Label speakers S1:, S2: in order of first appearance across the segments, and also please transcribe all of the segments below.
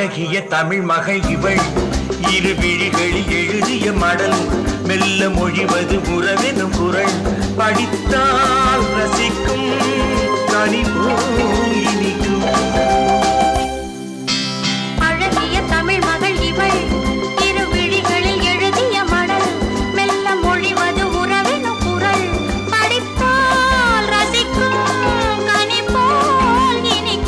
S1: அழகிய தமிழ் மகள் இவள் இரு விழிகளில் எழுதிய மடல் மெல்ல மொழிவது உறவெனும் குரல் படித்தால் ரசிக்கும் கனி போல் இனிக்கும்
S2: அழகிய தமிழ் மகள் இவள் இரு விழிகளில் எழுதிய மடல் மெல்ல மொழிவது உறவெனும் குரல் படித்தால் ரசிக்கும் கனி போல் இனிக்கும்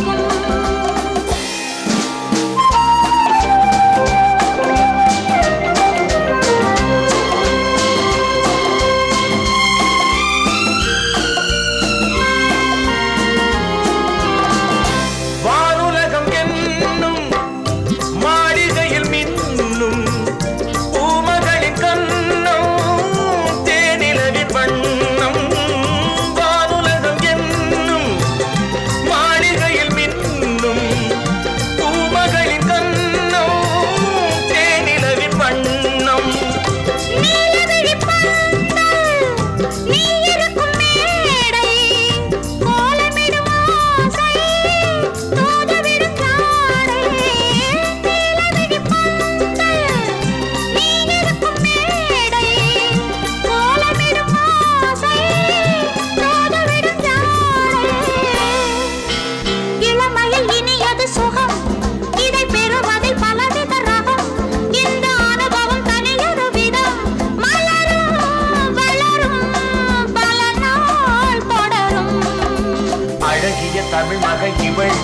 S1: தமிழ் மகள் இவள்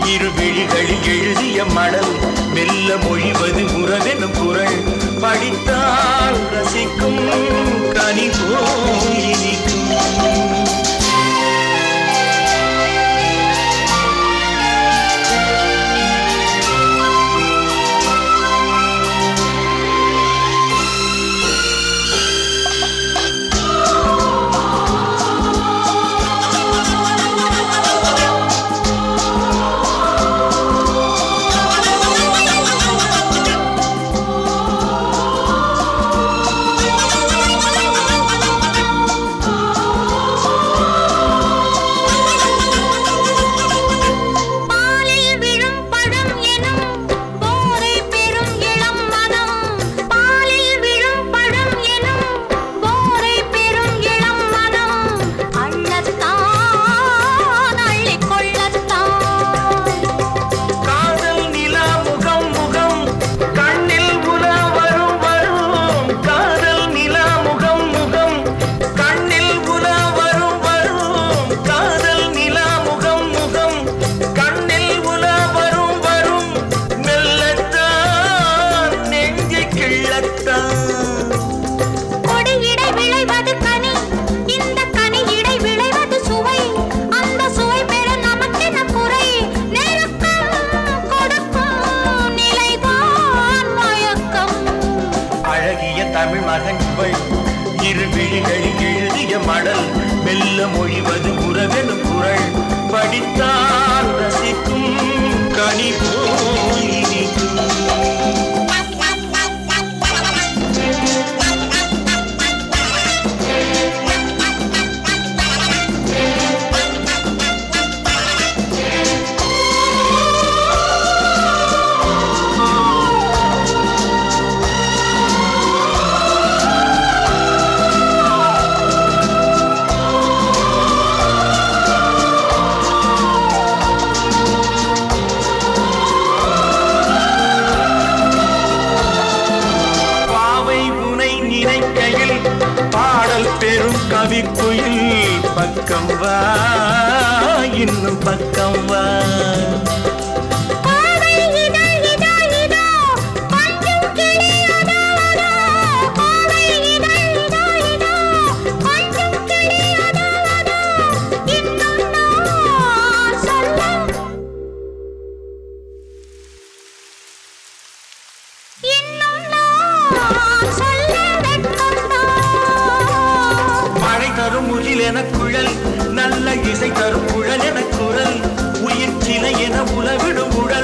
S1: இரு விழிகளில் எழுதிய மடல் மெல்ல மொழிவது உறவெனும் குரல் படித்தால் ரசிக்கும் கனி போல் இனிக்கும் தமிழ் மகன் இவள் இரு விழிகளில் எழுதிய மடல் மெல்ல மொழிவது உறவெனும் குரல் படித்தால் ரசிக்கும் கனி போல் இனிக்கும் பாடல் பெரும் கவிக்குயில் பக்கம் வா இன்னும் பக்கம் வா என குழல் நல்ல இசை தரும் குழல் என குரல் உயிர் சிலை என உலவிடும் உடல்